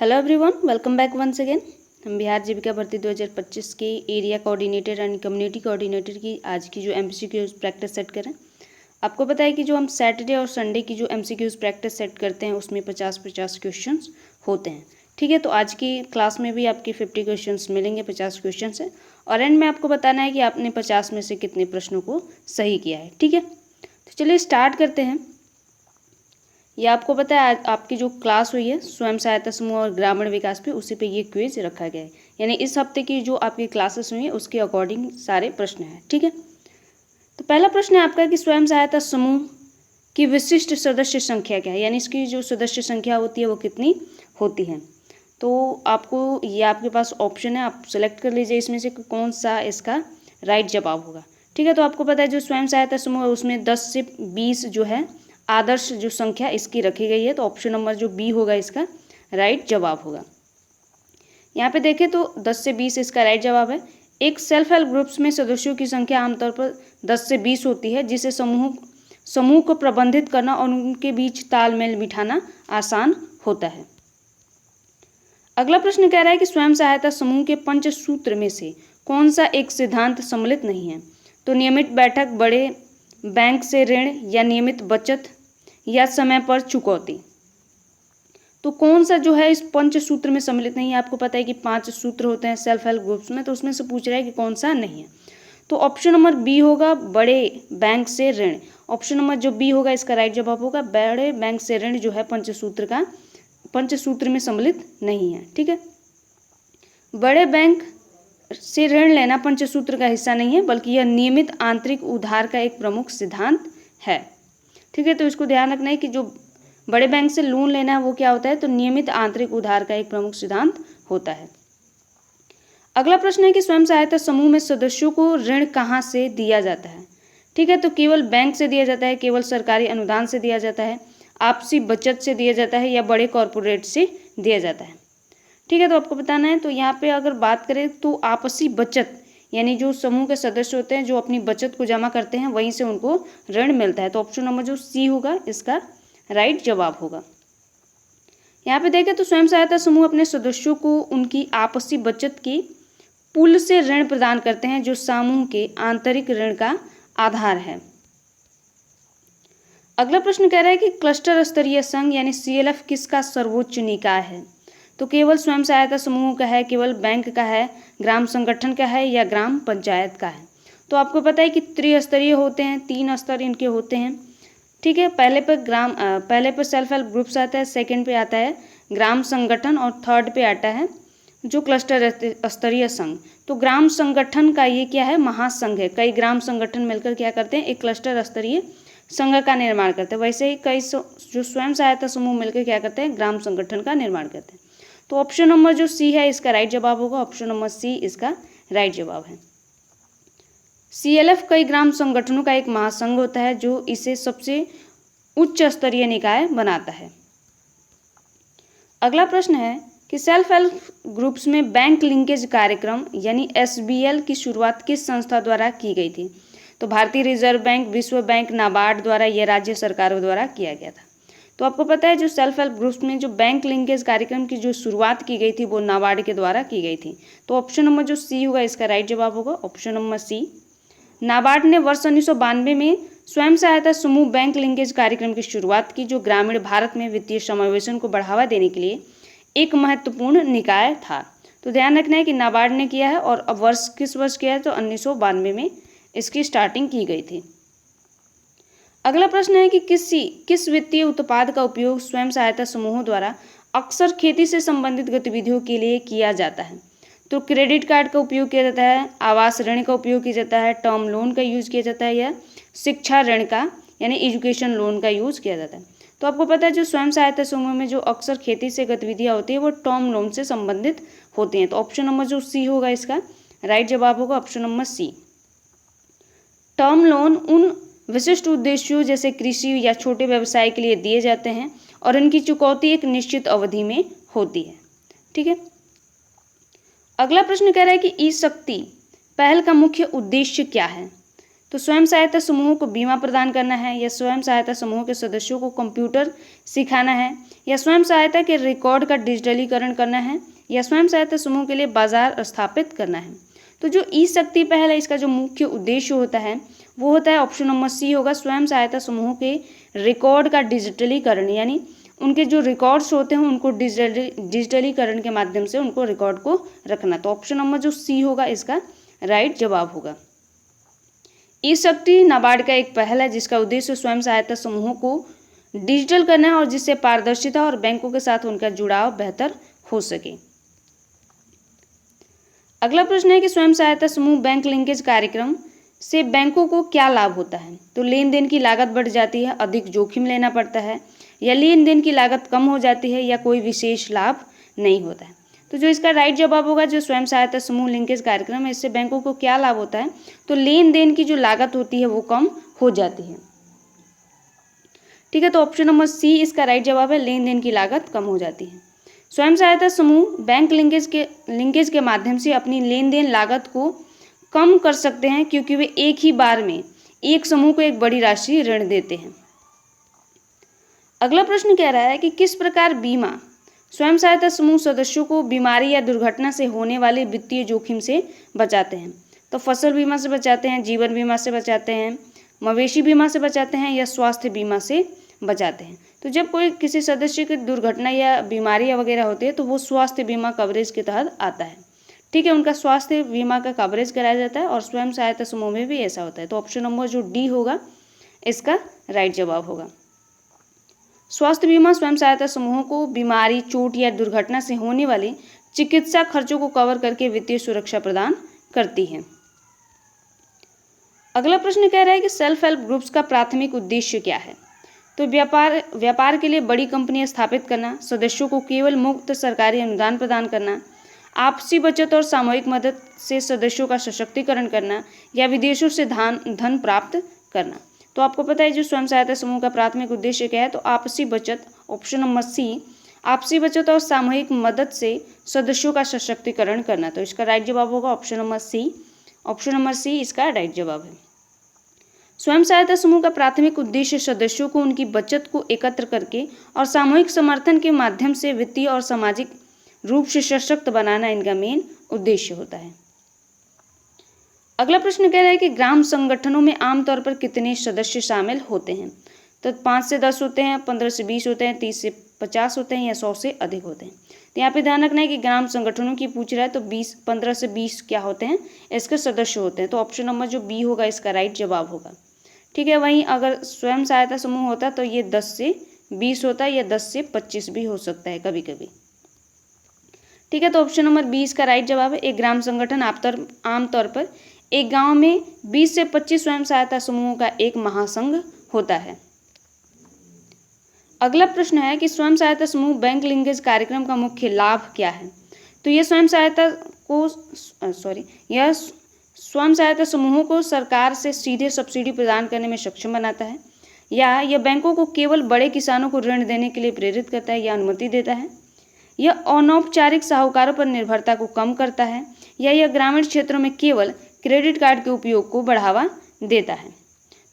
Hello everyone, welcome back once again. हम बिहार जीविका भर्ती 2025 के area coordinator and community coordinator की आज की जो एमसीक्यूज प्रैक्टिस सेट करें। आपको पता है कि जो हम सैटरडे और संडे की जो एमसीक्यूज प्रैक्टिस सेट करते हैं उसमें 50-50 क्वेश्चंस होते हैं। ठीक है, तो आज की क्लास में भी आपके 50 क्वेश्चंस मिलेंगे, 50 क्वेश्चन से, और एंड में आपको बताना है कि आपने 50 में से कितने प्रश्नों को सही किया है। ठीक है, तो चलिए स्टार्ट करते हैं। ये आपको पता है आपकी जो क्लास हुई है स्वयं सहायता समूह और ग्रामीण विकास पे, उसी पे ये क्विज रखा गया है। यानी इस हफ्ते की जो आपकी क्लासेस हुई है उसके अकॉर्डिंग सारे प्रश्न हैं। ठीक है, तो पहला प्रश्न है आपका कि स्वयं सहायता समूह की विशिष्ट सदस्य संख्या क्या है, यानी इसकी जो सदस्य संख्या होती है वो कितनी होती है। तो आपको ये आपके पास ऑप्शन है, आप सेलेक्ट कर लीजिए इसमें से कौन सा इसका राइट जवाब होगा। ठीक है, तो आपको पता है जो स्वयं सहायता समूह है उसमें 10 से 20 जो है आदर्श जो संख्या इसकी रखी गई है, तो ऑप्शन नंबर जो बी होगा इसका राइट जवाब होगा। यहाँ पे देखें तो 10 से 20 इसका राइट जवाब है। एक सेल्फ हेल्प ग्रुप्स में सदस्यों की संख्या आमतौर पर 10 से 20 होती है, जिसे समूह को प्रबंधित करना और उनके बीच तालमेल बिठाना आसान होता है। अगला प्रश्न कह रहा है कि स्वयं सहायता समूह के पंचसूत्र में से कौन सा एक सिद्धांत सम्मिलित नहीं है। तो नियमित बैठक, बड़े बैंक से ऋण, या नियमित बचत, या समय पर चुकौती। तो कौन सा जो है इस पंचसूत्र में सम्मिलित नहीं है। आपको पता है कि 5 सूत्र होते हैं सेल्फ हेल्प ग्रुप्स में, तो उसमें से पूछ रहा है कि कौन सा नहीं है। तो ऑप्शन नंबर बी होगा, बड़े बैंक से ऋण। ऑप्शन नंबर जो बी होगा इसका राइट जवाब होगा। बड़े बैंक से ऋण जो है पंचसूत्र में सम्मिलित नहीं है। ठीक है, बड़े बैंक से ऋण लेना पंचसूत्र का हिस्सा नहीं है, बल्कि यह नियमित आंतरिक उधार का एक प्रमुख सिद्धांत है। ठीक है, तो इसको ध्यान रखना है कि जो बड़े बैंक से लोन लेना है वो क्या होता है, तो नियमित आंतरिक उधार का एक प्रमुख सिद्धांत होता है। अगला प्रश्न है कि स्वयं सहायता समूह में सदस्यों को ऋण कहाँ से दिया जाता है। ठीक है, तो केवल बैंक से दिया जाता है, केवल सरकारी अनुदान से दिया जाता है, आपसी बचत से दिया जाता है, या बड़े कॉरपोरेट से दिया जाता है। ठीक है, तो आपको बताना है। तो यहाँ पे अगर बात करें तो आपसी बचत, यानी जो समूह के सदस्य होते हैं जो अपनी बचत को जमा करते हैं वहीं से उनको ऋण मिलता है। तो ऑप्शन नंबर जो सी होगा इसका राइट जवाब होगा। यहाँ पे देखें तो स्वयं सहायता समूह अपने सदस्यों को उनकी आपसी बचत की पूल से ऋण प्रदान करते हैं, जो समूह के आंतरिक ऋण का आधार है। अगला प्रश्न कह रहा है कि क्लस्टर स्तरीय संघ यानी CLF किसका सर्वोच्च निकाय है। तो केवल स्वयं सहायता समूह का है, केवल बैंक का है, ग्राम संगठन का है, या ग्राम पंचायत का है। तो आपको पता है कि त्रिस्तरीय होते हैं, 3 स्तर इनके होते हैं। ठीक है, पहले पर सेल्फ हेल्प ग्रुप्स आता है, सेकंड पे आता है ग्राम संगठन, और थर्ड पे आता है जो क्लस्टर स्तरीय संघ। तो ग्राम संगठन का ये क्या है, महासंघ है। कई ग्राम संगठन मिलकर क्या करते हैं, एक क्लस्टर स्तरीय संघ का निर्माण करते हैं। वैसे ही कई जो स्वयं सहायता समूह मिलकर क्या करते हैं, ग्राम संगठन का निर्माण करते हैं। तो ऑप्शन नंबर जो सी है इसका राइट जवाब होगा। ऑप्शन नंबर सी इसका राइट जवाब है। CLF कई ग्राम संगठनों का एक महासंघ होता है जो इसे सबसे उच्च स्तरीय निकाय बनाता है। अगला प्रश्न है कि सेल्फ हेल्प ग्रुप्स में बैंक लिंकेज कार्यक्रम यानी SBL की शुरुआत किस संस्था द्वारा की गई थी। तो भारतीय रिजर्व बैंक, विश्व बैंक, नाबार्ड द्वारा, यह राज्य सरकारों द्वारा किया गया था। तो आपको पता है जो सेल्फ हेल्प ग्रुप्स में जो बैंक लिंकेज कार्यक्रम की जो शुरुआत की गई थी वो नाबार्ड के द्वारा की गई थी। तो ऑप्शन नंबर जो सी होगा इसका राइट जवाब होगा। ऑप्शन नंबर सी। नाबार्ड ने वर्ष 1992 में स्वयं सहायता समूह बैंक लिंकेज कार्यक्रम की शुरुआत की, जो ग्रामीण भारत में वित्तीय समावेशन को बढ़ावा देने के लिए एक महत्वपूर्ण निकाय था। तो ध्यान रखना है कि नाबार्ड ने किया है, और अब वर्ष किस वर्ष किया है, तो 1992 में इसकी स्टार्टिंग की गई थी। अगला प्रश्न है कि किस वित्तीय उत्पाद का उपयोग स्वयं सहायता समूहों द्वारा अक्सर खेती से संबंधित गतिविधियों के लिए किया जाता है। तो क्रेडिट कार्ड का उपयोग किया जाता है, आवास ऋण का उपयोग किया जाता है, टर्म लोन का यूज किया जाता है, या शिक्षा ऋण का यानी एजुकेशन लोन का यूज किया जाता है। तो आपको पता है जो स्वयं सहायता समूह में जो अक्सर खेती से गतिविधियां होती है वो टर्म लोन से संबंधित होती हैं। तो ऑप्शन नंबर जो सी होगा इसका राइट जवाब होगा। Option number C. Term loan उन विशिष्ट उद्देश्यों जैसे कृषि या छोटे व्यवसाय के लिए दिए जाते हैं, और इनकी चुकौती एक निश्चित अवधि में होती है। ठीक है, अगला प्रश्न कह रहा है कि ई शक्ति पहल का मुख्य उद्देश्य क्या है। तो स्वयं सहायता समूहों को बीमा प्रदान करना है, या स्वयं सहायता समूह के सदस्यों को कंप्यूटर सिखाना है, या स्वयं सहायता के रिकॉर्ड का डिजिटलीकरण करना है, या स्वयं सहायता समूह के लिए बाजार स्थापित करना है। तो जो ई शक्ति पहल है, इसका जो मुख्य उद्देश्य होता है वो होता है ऑप्शन नंबर सी होगा, स्वयं सहायता समूह के रिकॉर्ड का डिजिटलीकरण, यानी उनके जो रिकॉर्ड्स होते हैं उनको डिजिटलीकरण के माध्यम से उनको रिकॉर्ड को रखना। तो ऑप्शन नंबर जो सी होगा इसका राइट जवाब होगा। ई शक्ति नाबार्ड का एक पहल है जिसका उद्देश्य स्वयं सहायता समूहों को डिजिटल करना है और जिससे पारदर्शिता और बैंकों के साथ उनका जुड़ाव बेहतर हो सके। अगला प्रश्न है कि स्वयं सहायता समूह बैंक लिंकेज कार्यक्रम से बैंकों को क्या लाभ होता है। तो लेन देन की लागत बढ़ जाती है, अधिक जोखिम लेना पड़ता है, या लेन देन की लागत कम हो जाती है, या कोई विशेष लाभ नहीं होता है। तो जो इसका राइट जवाब होगा, जो स्वयं सहायता समूह लिंकेज कार्यक्रम है इससे बैंकों को क्या लाभ होता है, तो लेन देन की जो लागत होती है वो कम हो जाती है। ठीक है, तो ऑप्शन नंबर सी इसका राइट जवाब है, लेन देन की लागत कम हो जाती है। स्वयं सहायता समूह बैंक लिंकेज के माध्यम से अपनी लेन देन लागत को कम कर सकते हैं क्योंकि वे एक ही बार में एक समूह को एक बड़ी राशि ऋण देते हैं। अगला प्रश्न कह रहा है कि किस प्रकार बीमा स्वयं सहायता समूह सदस्यों को बीमारी या दुर्घटना से होने वाले वित्तीय जोखिम से बचाते हैं। तो फसल बीमा से बचाते हैं, जीवन बीमा से बचाते हैं, मवेशी बीमा से बचाते हैं, या स्वास्थ्य बीमा से बचाते हैं। तो जब कोई किसी सदस्य की दुर्घटना या बीमारी वगैरह होती है तो वो स्वास्थ्य बीमा कवरेज के तहत आता है। ठीक है, उनका स्वास्थ्य बीमा का कवरेज कराया जाता है और स्वयं सहायता समूह में भी ऐसा होता है। तो ऑप्शन नंबर जो डी होगा इसका राइट जवाब होगा। स्वास्थ्य बीमा स्वयं सहायता समूहों को बीमारी, चोट या दुर्घटना से होने वाले चिकित्सा खर्चों को कवर करके वित्तीय सुरक्षा प्रदान करती है। अगला प्रश्न कह रहा है कि सेल्फ हेल्प ग्रुप्स का प्राथमिक उद्देश्य क्या है। तो व्यापार के लिए बड़ी कंपनियां स्थापित करना, सदस्यों को केवल मुफ्त सरकारी अनुदान प्रदान करना, आपसी बचत और सामूहिक मदद से सदस्यों का सशक्तिकरण करना, या विदेशों से धन प्राप्त करना। तो आपको पता है जो स्वयं सहायता समूह का प्राथमिक उद्देश्य क्या है, तो आपसी बचत, ऑप्शन नंबर सी, आपसी बचत और सामूहिक मदद से सदस्यों का सशक्तिकरण करना। तो इसका राइट जवाब होगा option number C. Option number C इसका राइट जवाब है। स्वयं सहायता समूह का प्राथमिक उद्देश्य सदस्यों को उनकी बचत को एकत्र करके और सामूहिक समर्थन के माध्यम से वित्तीय और सामाजिक रूप से सशक्त बनाना इनका मेन उद्देश्य होता है। अगला प्रश्न कह रहा है कि ग्राम संगठनों में आमतौर पर कितने सदस्य शामिल होते हैं। तो 5 से 10 होते हैं, 15 से 20 होते हैं, 30 से 50 होते हैं, या 100 से अधिक होते हैं। तो यहाँ पे ध्यान रखना है कि ग्राम संगठनों की पूछ रहा है तो 15 से 20 क्या होते हैं, इसके सदस्य होते हैं। तो ऑप्शन नंबर जो बी होगा इसका राइट जवाब होगा। ठीक है, वहीं अगर स्वयं सहायता समूह होता तो ये 10 से 20 होता है, या 10 से 25 भी हो सकता है कभी कभी। ठीक है, तो ऑप्शन नंबर 20 का राइट जवाब है। एक ग्राम संगठन आमतौर पर एक गांव में 20 से 25 स्वयं सहायता समूहों का एक महासंघ होता है। अगला प्रश्न है कि स्वयं सहायता समूह बैंक लिंकेज कार्यक्रम का मुख्य लाभ क्या है। तो यह स्वयं सहायता समूहों को सरकार से सीधे सब्सिडी प्रदान करने में सक्षम बनाता है, या यह बैंकों को केवल बड़े किसानों को ऋण देने के लिए प्रेरित करता है या अनुमति देता है, यह अनौपचारिक साहूकारों पर निर्भरता को कम करता है, या यह ग्रामीण क्षेत्रों में केवल क्रेडिट कार्ड के उपयोग को बढ़ावा देता है।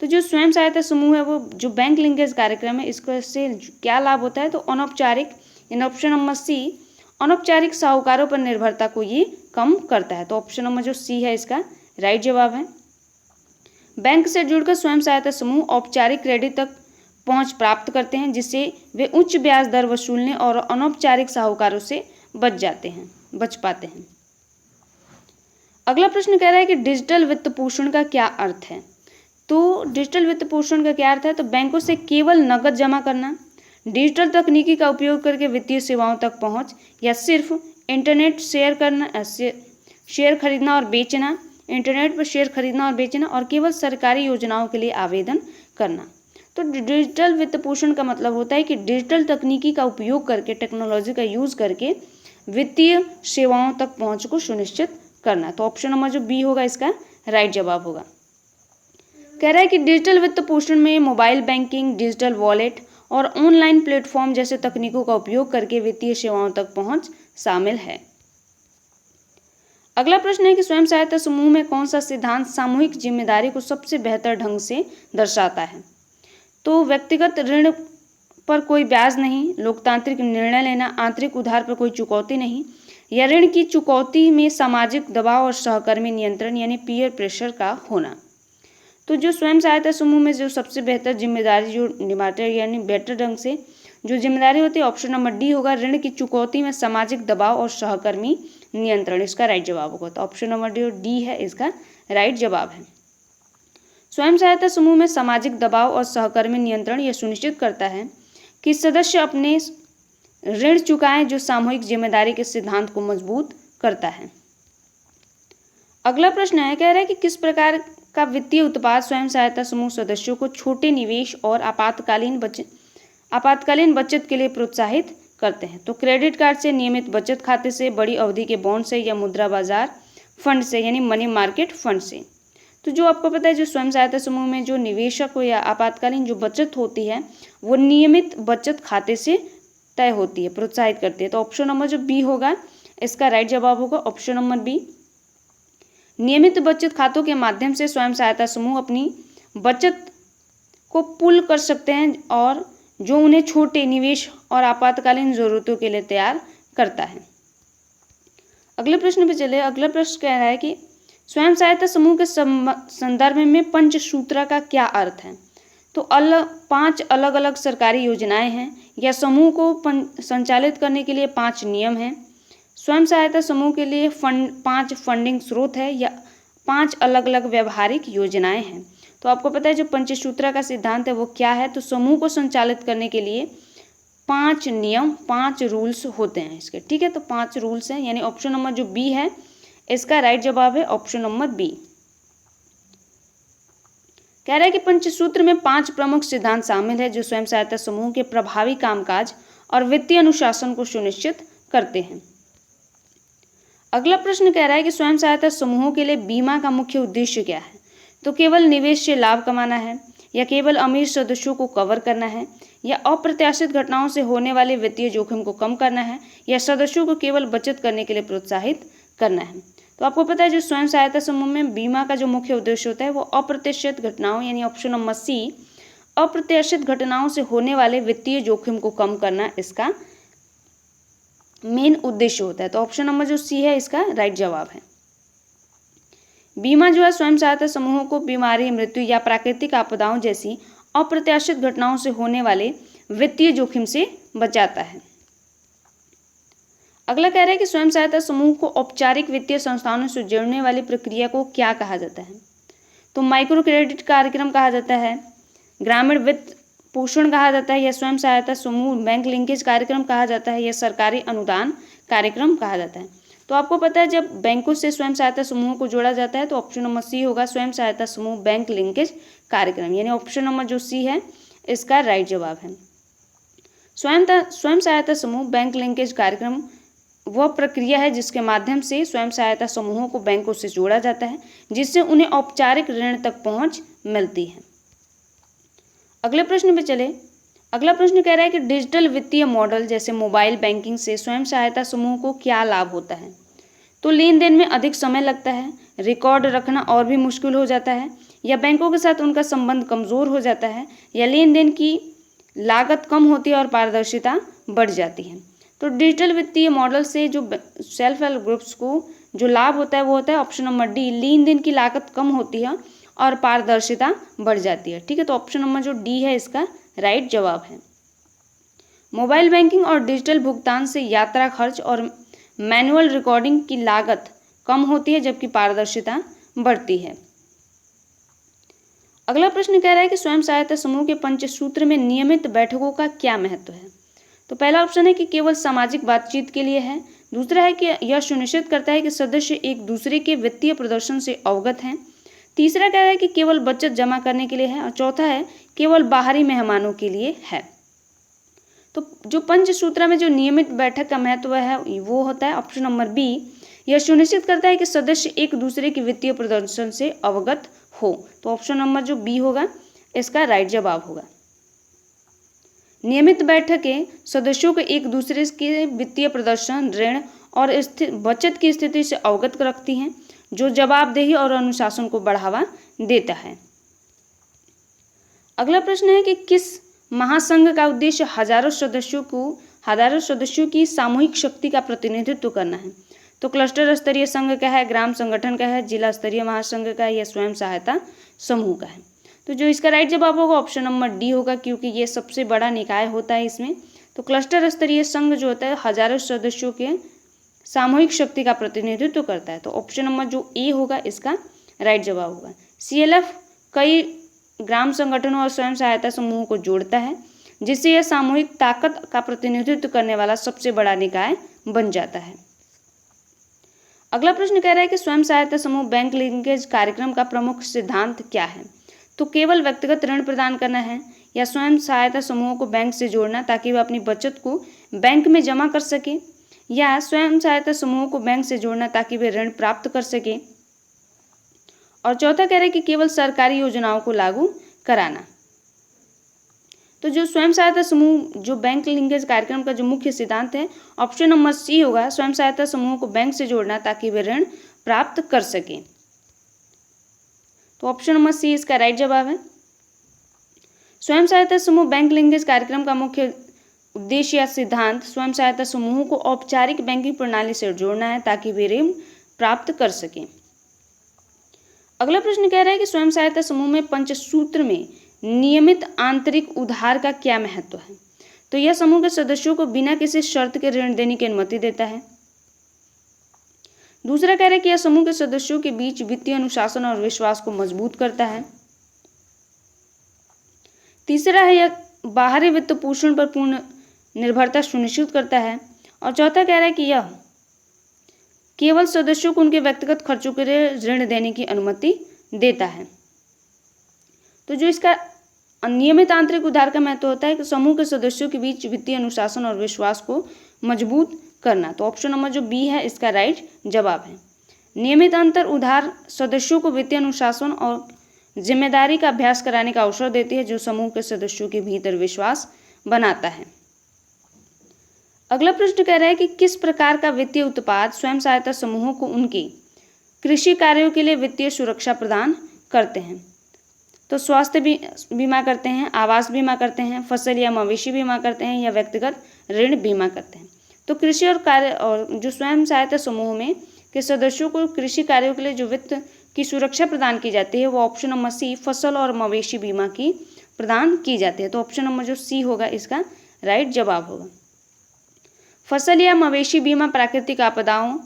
तो जो स्वयं सहायता समूह है वो जो बैंक लिंकेज कार्यक्रम है इसको से क्या लाभ होता है, तो अनौपचारिक, इन ऑप्शन नंबर सी, अनौपचारिक साहूकारों पर निर्भरता को ये कम करता है। तो ऑप्शन नंबर जो सी है इसका राइट जवाब है। बैंक से जुड़कर स्वयं सहायता समूह औपचारिक क्रेडिट तक पहुंच प्राप्त करते हैं, जिससे वे उच्च ब्याज दर वसूलने और अनौपचारिक साहूकारों से बच पाते हैं। अगला प्रश्न कह रहा है कि डिजिटल वित्त पोषण का क्या अर्थ है। तो डिजिटल वित्त पोषण का क्या अर्थ है, तो बैंकों से केवल नकद जमा करना, डिजिटल तकनीकी का उपयोग करके वित्तीय सेवाओं तक पहुंच, या सिर्फ इंटरनेट शेयर खरीदना और बेचना, इंटरनेट पर शेयर खरीदना और बेचना, और केवल सरकारी योजनाओं के लिए आवेदन करना। तो डिजिटल वित्त पोषण का मतलब होता है कि डिजिटल तकनीकी का उपयोग करके, टेक्नोलॉजी का यूज़ करके वित्तीय सेवाओं तक पहुंच को सुनिश्चित करना। तो ऑप्शन नंबर जो बी होगा इसका राइट जवाब होगा। कह रहा है कि डिजिटल वित्त पोषण में मोबाइल बैंकिंग, डिजिटल वॉलेट और ऑनलाइन प्लेटफॉर्म जैसे तकनीकों का उपयोग करके वित्तीय सेवाओं तक पहुंच शामिल है। अगला प्रश्न है कि स्वयं सहायता समूह में कौन सा सिद्धांत सामूहिक जिम्मेदारी को सबसे बेहतर ढंग से दर्शाता है? तो व्यक्तिगत ऋण पर कोई ब्याज नहीं, लोकतांत्रिक निर्णय लेना, आंतरिक उधार पर कोई चुकौती नहीं, या ऋण की चुकौती में सामाजिक दबाव और सहकर्मी नियंत्रण यानी पीयर प्रेशर का होना। तो जो स्वयं सहायता समूह में जो सबसे बेहतर जिम्मेदारी जो निभाते हैं यानी बेटर ढंग से जो जिम्मेदारी होती है, ऑप्शन नंबर डी होगा, ऋण की चुकौती में सामाजिक दबाव और सहकर्मी नियंत्रण, इसका राइट जवाब होगा। तो ऑप्शन नंबर डी है इसका राइट जवाब है। स्वयं सहायता समूह में सामाजिक दबाव और सहकर्मी नियंत्रण यह सुनिश्चित करता है कि सदस्य अपने ऋण चुकाएं, जो सामूहिक जिम्मेदारी के सिद्धांत को मजबूत करता है। अगला प्रश्न है, कह रहा है कि किस प्रकार का वित्तीय उत्पाद स्वयं सहायता समूह सदस्यों को छोटे निवेश और आपातकालीन बचत के लिए प्रोत्साहित करते हैं? तो क्रेडिट कार्ड से, नियमित बचत खाते से, बड़ी अवधि के बॉन्ड से, या मुद्रा बाजार फंड से यानी मनी मार्केट फंड से। तो जो आपको पता है जो स्वयं सहायता समूह में जो निवेशक हो या आपातकालीन जो बचत होती है वो नियमित बचत खाते से तय होती है, प्रोत्साहित करती है। तो ऑप्शन नंबर जो बी होगा इसका राइट जवाब होगा, ऑप्शन नंबर बी। नियमित बचत खातों के माध्यम से स्वयं सहायता समूह अपनी बचत को पुल कर सकते हैं और जो उन्हें छोटे निवेश और आपातकालीन जरूरतों के लिए तैयार करता है। अगले प्रश्न पे चले। अगला प्रश्न कह रहा है कि स्वयं सहायता समूह के संदर्भ में पंचसूत्रा का क्या अर्थ है? तो 5 अलग अलग सरकारी योजनाएं हैं, या समूह को संचालित करने के लिए 5 नियम हैं, स्वयं सहायता समूह के लिए 5 फंडिंग स्रोत है, या 5 अलग अलग व्यवहारिक योजनाएं हैं। तो आपको पता है जो पंचसूत्रा का सिद्धांत है वो क्या है? तो समूह को संचालित करने के लिए 5 नियम, 5 रूल्स होते हैं इसके, ठीक है। तो 5 रूल्स हैं, यानी ऑप्शन नंबर जो बी है इसका राइट जवाब है ऑप्शन नंबर बी। कह रहा है कि पंचसूत्र में 5 प्रमुख सिद्धांत शामिल है जो स्वयं सहायता समूह के प्रभावी कामकाज और वित्तीय अनुशासन को सुनिश्चित करते हैं। अगला प्रश्न कह रहा है कि स्वयं सहायता समूहों के लिए बीमा का मुख्य उद्देश्य क्या है? तो केवल निवेश से लाभ कमाना है, या केवल अमीर सदस्यों को कवर करना है, या अप्रत्याशित घटनाओं से होने वाले वित्तीय जोखिम को कम करना है, या सदस्यों को केवल बचत करने के लिए प्रोत्साहित करना है। तो आपको पता है जो स्वयं सहायता समूह में बीमा का जो मुख्य उद्देश्य होता है वो अप्रत्याशित घटनाओं यानी ऑप्शन नंबर सी, अप्रत्याशित घटनाओं से होने वाले वित्तीय जोखिम को कम करना इसका मेन उद्देश्य होता है। तो ऑप्शन नंबर जो सी है इसका राइट जवाब है। बीमा जो है स्वयं सहायता समूहों को बीमारी, मृत्यु या प्राकृतिक आपदाओं जैसी अप्रत्याशित घटनाओं से होने वाले वित्तीय जोखिम से बचाता है। अगला कह रहा है कि स्वयं सहायता समूह को औपचारिक वित्तीय संस्थानों से जोड़ने वाली प्रक्रिया को क्या कहा जाता है? तो माइक्रो क्रेडिट कार्यक्रम कहा जाता है, ग्रामीण वित्त पोषण कहा जाता है, या स्वयं सहायता समूह बैंक लिंकेज कार्यक्रम कहा जाता है, या सरकारी अनुदान कार्यक्रम कहा जाता है। तो आपको पता है जब बैंकों से स्वयं सहायता समूह को जोड़ा जाता है तो ऑप्शन नंबर सी होगा, स्वयं सहायता समूह बैंक लिंकेज कार्यक्रम, यानी ऑप्शन नंबर जो सी है इसका राइट जवाब है। स्वयं सहायता समूह बैंक लिंकेज कार्यक्रम वह प्रक्रिया है जिसके माध्यम से स्वयं सहायता समूहों को बैंकों से जोड़ा जाता है, जिससे उन्हें औपचारिक ऋण तक पहुंच मिलती है। अगले प्रश्न पे चले। अगला प्रश्न कह रहा है कि डिजिटल वित्तीय मॉडल जैसे मोबाइल बैंकिंग से स्वयं सहायता समूह को क्या लाभ होता है? तो लेन देन में अधिक समय लगता है, रिकॉर्ड रखना और भी मुश्किल हो जाता है, या बैंकों के साथ उनका संबंध कमज़ोर हो जाता है, या लेन देन की लागत कम होती है और पारदर्शिता बढ़ जाती है। तो डिजिटल वित्तीय मॉडल से जो सेल्फ हेल्प ग्रुप्स को जो लाभ होता है वो होता है ऑप्शन नंबर डी, लेन देन की लागत कम होती है और पारदर्शिता बढ़ जाती है, ठीक है। तो ऑप्शन नंबर जो डी है इसका राइट जवाब है। मोबाइल बैंकिंग और डिजिटल भुगतान से यात्रा खर्च और मैनुअल रिकॉर्डिंग की लागत कम होती है जबकि पारदर्शिता बढ़ती है। अगला प्रश्न कह रहा है कि स्वयं सहायता समूह के पंचसूत्र में नियमित बैठकों का क्या महत्व है? तो पहला ऑप्शन है कि केवल सामाजिक बातचीत के लिए है, दूसरा है कि यह सुनिश्चित करता है कि सदस्य एक दूसरे के वित्तीय प्रदर्शन से अवगत हैं, तीसरा कह रहा है कि केवल बचत जमा करने के लिए है, और चौथा है केवल बाहरी मेहमानों के लिए है। तो जो पंचसूत्रा में जो नियमित बैठक का महत्व है वो होता है ऑप्शन नंबर बी, यह सुनिश्चित करता है कि सदस्य एक दूसरे के वित्तीय प्रदर्शन से अवगत हो। तो ऑप्शन नंबर जो बी होगा इसका राइट जवाब होगा। नियमित बैठकें सदस्यों को एक दूसरे के वित्तीय प्रदर्शन, ऋण और बचत की स्थिति से अवगत रखती हैं, जो जवाबदेही और अनुशासन को बढ़ावा देता है। अगला प्रश्न है कि किस महासंघ का उद्देश्य हजारों सदस्यों की सामूहिक शक्ति का प्रतिनिधित्व करना है? तो क्लस्टर स्तरीय संघ का है, ग्राम संगठन का है, जिला स्तरीय महासंघ का है या स्वयं सहायता समूह का है? तो जो इसका राइट जवाब होगा ऑप्शन नंबर डी होगा, क्योंकि ये सबसे बड़ा निकाय होता है इसमें। तो क्लस्टर स्तरीय संघ जो होता है हजारों सदस्यों के सामूहिक शक्ति का प्रतिनिधित्व करता है। तो ऑप्शन नंबर जो ए होगा इसका राइट जवाब होगा। CLF कई ग्राम संगठनों और स्वयं सहायता समूहों को जोड़ता है, जिससे यह सामूहिक ताकत का प्रतिनिधित्व करने वाला सबसे बड़ा निकाय बन जाता है। अगला प्रश्न कह रहा है कि स्वयं सहायता समूह बैंक लिंकेज कार्यक्रम का प्रमुख सिद्धांत क्या है? तो केवल व्यक्तिगत ऋण प्रदान करना है, या स्वयं सहायता समूहों को बैंक से जोड़ना ताकि वह अपनी बचत को बैंक में जमा कर सके, या स्वयं सहायता समूहों को बैंक से जोड़ना ताकि वे ऋण प्राप्त कर सके, और चौथा कह रहा है कि केवल सरकारी योजनाओं को लागू कराना। तो जो स्वयं सहायता समूह जो बैंक लिंकेज कार्यक्रम का जो मुख्य सिद्धांत है ऑप्शन नंबर सी होगा, स्वयं सहायता समूहों को बैंक से जोड़ना ताकि वे ऋण प्राप्त कर सकें। तो ऑप्शन नंबर सी इसका राइट जवाब है। स्वयं सहायता समूह बैंक लिंकेज कार्यक्रम का मुख्य उद्देश्य या सिद्धांत स्वयं सहायता समूहों को औपचारिक बैंकिंग प्रणाली से जोड़ना है ताकि वे ऋण प्राप्त कर सकें। अगला प्रश्न कह रहा है कि स्वयं सहायता समूह में पंचसूत्र में नियमित आंतरिक उधार का क्या महत्व है? तो यह समूह के सदस्यों को बिना किसी शर्त के ऋण देने की अनुमति देता है। दूसरा कह रहा है कि यह समूह के सदस्यों के बीच वित्तीय अनुशासन और विश्वास को मजबूत करता है। तीसरा है यह बाहरी वित्त पोषण पर पूर्ण निर्भरता सुनिश्चित करता है। और चौथा कह रहा है कि यह केवल सदस्यों को उनके व्यक्तिगत खर्चों के लिए ऋण देने की अनुमति देता है। तो जो इसका अनियमित आंतरिक उधार का महत्व होता है कि समूह के सदस्यों के बीच वित्तीय अनुशासन और विश्वास को मजबूत करना। तो ऑप्शन नंबर जो बी है इसका राइट जवाब है। नियमित अंतर उधार सदस्यों को वित्तीय अनुशासन और जिम्मेदारी का अभ्यास कराने का अवसर देती है, जो समूह के सदस्यों के भीतर विश्वास बनाता है। अगला प्रश्न कह रहा है कि किस प्रकार का वित्तीय उत्पाद स्वयं सहायता समूहों को उनके कृषि कार्यों के लिए वित्तीय सुरक्षा प्रदान करते हैं? तो स्वास्थ्य बीमा करते हैं, आवास बीमा करते हैं, फसल या मवेशी बीमा करते हैं, या व्यक्तिगत ऋण बीमा करते हैं। तो कृषि और जो स्वयं सहायता समूह में के सदस्यों को कृषि कार्यों के लिए जो वित्त की सुरक्षा प्रदान की जाती है वो ऑप्शन नंबर सी फसल और मवेशी बीमा की प्रदान की जाती है। तो ऑप्शन नंबर जो सी होगा इसका राइट जवाब होगा। फसल या मवेशी बीमा प्राकृतिक आपदाओं,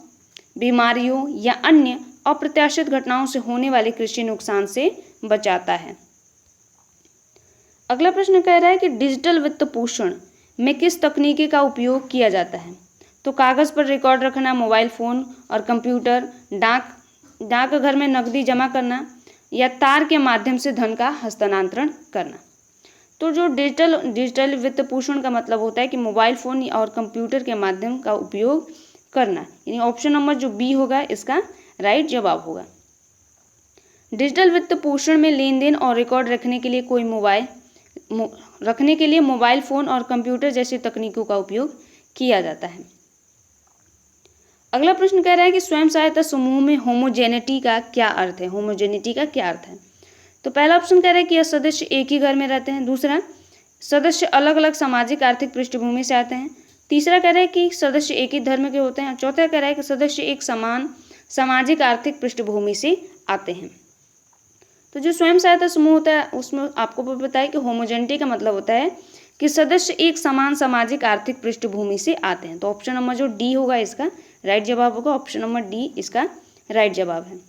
बीमारियों या अन्य अप्रत्याशित घटनाओं से होने वाले कृषि नुकसान से बचाता है। अगला प्रश्न कह रहा है कि डिजिटल वित्त पोषण में किस तकनीकी का उपयोग किया जाता है? तो कागज पर रिकॉर्ड रखना, मोबाइल फोन और कंप्यूटर, डाकघर में नकदी जमा करना, या तार के माध्यम से धन का हस्तांतरण करना। तो जो डिजिटल वित्त पोषण का मतलब होता है कि मोबाइल फोन और कंप्यूटर के माध्यम का उपयोग करना, यानी ऑप्शन नंबर जो बी होगा इसका राइट जवाब होगा। डिजिटल वित्त पोषण में लेन देन और रिकॉर्ड रखने के लिए मोबाइल फोन और कंप्यूटर जैसी तकनीकों का उपयोग किया जाता है। अगला प्रश्न कह रहा है कि स्वयं सहायता समूह में होमोजेनिटी का क्या अर्थ है? होमोजेनिटी का क्या अर्थ है? तो पहला ऑप्शन कह रहा है कि यह सदस्य एक ही घर में रहते हैं। दूसरा, सदस्य अलग अलग सामाजिक आर्थिक पृष्ठभूमि से आते हैं। तीसरा कह रहा है कि सदस्य एक ही धर्म के होते हैं। चौथा कह रहा है कि सदस्य एक समान सामाजिक आर्थिक पृष्ठभूमि से आते हैं। तो जो स्वयं सहायता समूह होता है उसमें आपको पता है कि होमोजेनिटी का मतलब होता है कि सदस्य एक समान सामाजिक आर्थिक पृष्ठभूमि से आते हैं। तो ऑप्शन नंबर जो डी होगा इसका राइट जवाब होगा। ऑप्शन नंबर डी इसका राइट जवाब है।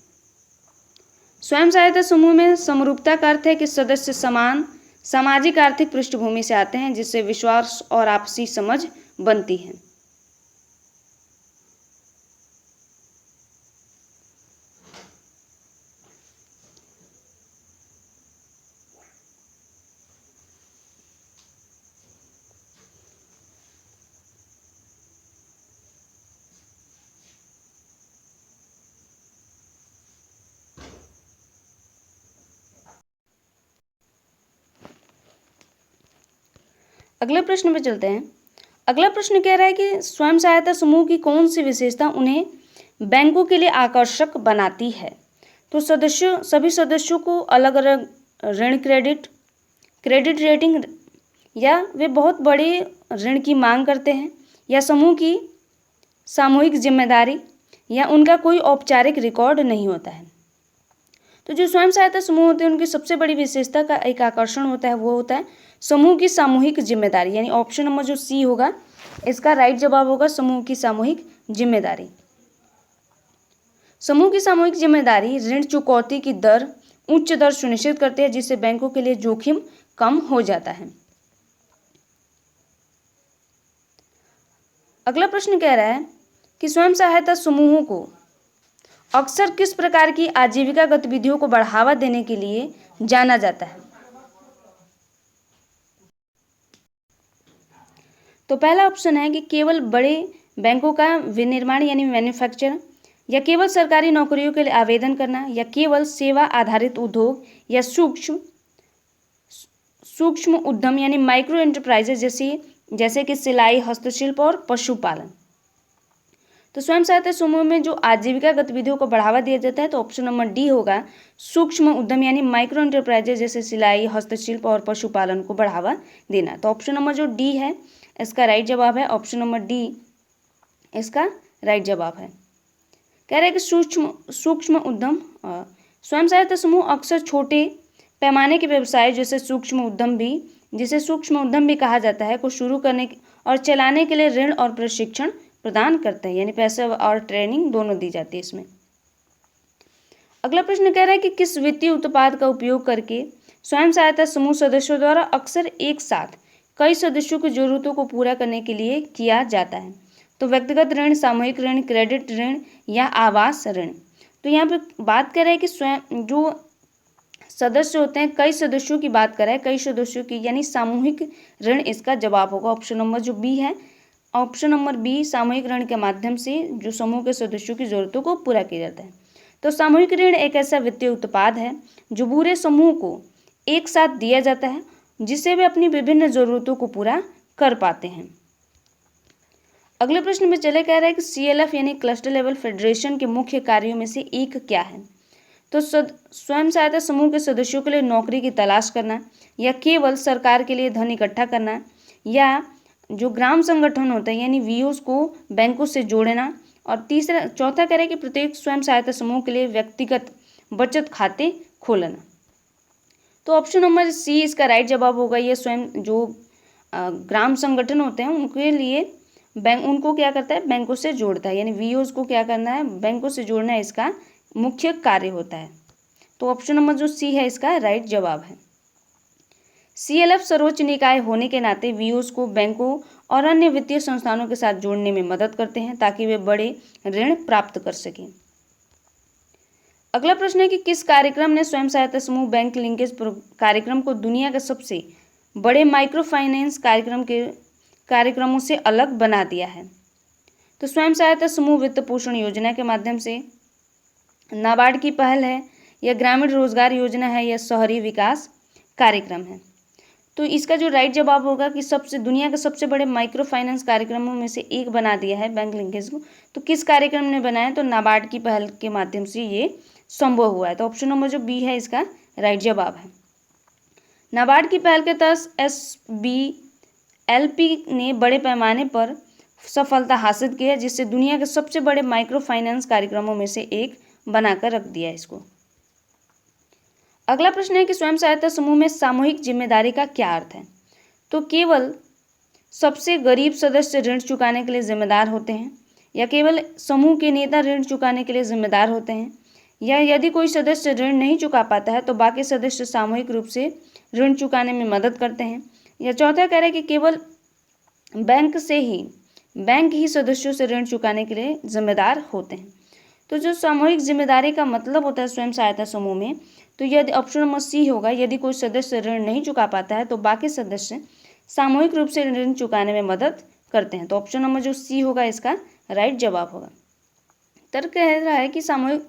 स्वयं सहायता समूह में समरूपता का अर्थ है कि सदस्य समान सामाजिक आर्थिक पृष्ठभूमि से आते हैं, जिससे विश्वास और आपसी समझ बनती है। अगले प्रश्न पे चलते हैं। अगला प्रश्न कह रहा है कि स्वयं सहायता समूह की कौन सी विशेषता उन्हें बैंकों के लिए आकर्षक बनाती है। तो सभी सदस्यों को अलग अलग ऋण क्रेडिट रेटिंग, या वे बहुत बड़े ऋण की मांग करते हैं, या समूह की सामूहिक जिम्मेदारी, या उनका कोई औपचारिक रिकॉर्ड नहीं होता है। तो जो स्वयं सहायता समूह होते हैं उनकी सबसे बड़ी विशेषता का एक आकर्षण होता है, वो होता है समूह की सामूहिक जिम्मेदारी, यानी ऑप्शन नंबर जो सी होगा इसका राइट जवाब होगा समूह की सामूहिक जिम्मेदारी। समूह की सामूहिक जिम्मेदारी ऋण चुकौती की दर उच्च दर सुनिश्चित करती है, जिससे बैंकों के लिए जोखिम कम हो जाता है। अगला प्रश्न कह रहा है कि स्वयं सहायता समूहों को अक्सर किस प्रकार की आजीविका गतिविधियों को बढ़ावा देने के लिए जाना जाता है। तो पहला ऑप्शन है कि केवल बड़े बैंकों का विनिर्माण यानी मैन्युफैक्चर, या केवल सरकारी नौकरियों के लिए आवेदन करना, या केवल सेवा आधारित उद्योग, या सूक्ष्म उद्यम यानी माइक्रो एंटरप्राइजेज जैसे कि सिलाई, हस्तशिल्प और पशुपालन। तो स्वयं सहायता समूह में जो आजीविका गतिविधियों को बढ़ावा दिया जाता है तो ऑप्शन नंबर डी होगा सूक्ष्म उद्यम यानी माइक्रो एंटरप्राइजेज जैसे सिलाई, हस्तशिल्प और पशुपालन को बढ़ावा देना। तो ऑप्शन नंबर जो डी है इसका राइट जवाब है, ऑप्शन नंबर डी इसका राइट जवाब है। कह रहे हैं कि सूक्ष्म उद्यम स्वयं सहायता समूह अक्सर छोटे पैमाने के व्यवसाय जिसे सूक्ष्म उद्यम भी कहा जाता है को शुरू करने और चलाने के लिए ऋण और प्रशिक्षण प्रदान करते हैं, यानी पैसे और ट्रेनिंग दोनों दी जाती है इसमें। अगला प्रश्न कह रहा है कि किस वित्तीय उत्पाद का उपयोग करके स्वयं सहायता समूह सदस्यों द्वारा अक्सर एक साथ कई सदस्यों की जरूरतों को पूरा करने के लिए किया जाता है। तो व्यक्तिगत ऋण, सामूहिक ऋण, क्रेडिट ऋण या आवास ऋण। तो यहाँ पे बात कर रहे हैं कि स्वयं जो सदस्य होते हैं कई सदस्यों की बात कर रहे हैं, कई सदस्यों की यानी सामूहिक ऋण इसका जवाब होगा। ऑप्शन नंबर जो बी है, ऑप्शन नंबर बी सामूहिक ऋण के माध्यम से जो समूह के सदस्यों की जरूरतों को पूरा किया जाता है। तो सामूहिक ऋण एक ऐसा वित्तीय उत्पाद है जो पूरे समूह को एक साथ दिया जाता है जिससे वे अपनी विभिन्न जरूरतों को पूरा कर पाते हैं। अगले प्रश्न में चले कह रहा है कि CLF यानी क्लस्टर लेवल फेडरेशन के मुख्य कार्यों में से एक क्या है। तो स्वयं सहायता समूह के सदस्यों के लिए नौकरी की तलाश करना, या केवल सरकार के लिए धन इकट्ठा करना, या जो ग्राम संगठन होता है यानी VOs को बैंकों से जोड़ना, और चौथा कह रहे हैं कि प्रत्येक स्वयं सहायता समूह के लिए व्यक्तिगत बचत खाते खोलना। तो ऑप्शन नंबर सी इसका राइट जवाब होगा। ये स्वयं जो ग्राम संगठन होते हैं उनके लिए उनको क्या करता है, बैंकों से जोड़ता है, यानी VOs को क्या करना है, बैंकों से जोड़ना इसका मुख्य कार्य होता है। तो ऑप्शन नंबर जो सी है इसका राइट जवाब है। CLF सर्वोच्च निकाय होने के नाते VOs को बैंकों और अन्य वित्तीय संस्थानों के साथ जोड़ने में मदद करते हैं ताकि वे बड़े ऋण प्राप्त कर सकें। अगला प्रश्न है कि किस कार्यक्रम ने स्वयं सहायता समूह बैंक लिंकेज कार्यक्रम को दुनिया के सबसे बड़े माइक्रो फाइनेंस कार्यक्रमों से अलग बना दिया है। तो स्वयं सहायता समूह वित्त पोषण योजना के माध्यम से, नाबार्ड की पहल है, या ग्रामीण रोजगार योजना है, या शहरी विकास कार्यक्रम है। तो इसका जो राइट जवाब होगा कि दुनिया के सबसे बड़े माइक्रो फाइनेंस कार्यक्रमों में से एक बना दिया है बैंक लिंकेज को। तो किस कार्यक्रम ने बनाया, तो नाबार्ड की पहल के माध्यम से ये संभव हुआ है। तो ऑप्शन नंबर जो बी है इसका राइट जवाब है। नाबार्ड की पहल के तहत SBLP ने बड़े पैमाने पर सफलता हासिल की है, जिससे दुनिया के सबसे बड़े माइक्रो फाइनेंस कार्यक्रमों में से एक बनाकर रख दिया है इसको। अगला प्रश्न है कि स्वयं सहायता समूह में सामूहिक जिम्मेदारी का क्या अर्थ है। तो केवल सबसे गरीब सदस्य ऋण चुकाने के लिए जिम्मेदार होते हैं, या केवल समूह के नेता ऋण चुकाने के लिए जिम्मेदार होते हैं, या यदि कोई सदस्य ऋण नहीं चुका पाता है तो बाकी सदस्य सामूहिक रूप से ऋण चुकाने में मदद करते हैं, या चौथा कह रहे हैं कि केवल बैंक ही सदस्यों से ऋण चुकाने के लिए जिम्मेदार होते हैं। तो जो सामूहिक जिम्मेदारी का मतलब होता है स्वयं सहायता समूह में, तो यदि ऑप्शन नंबर सी होगा, यदि कोई सदस्य ऋण नहीं चुका पाता है तो बाकी सदस्य सामूहिक रूप से ऋण चुकाने में मदद करते हैं। तो ऑप्शन नंबर जो सी होगा इसका राइट जवाब होगा। तर्क कह रहा है कि सामूहिक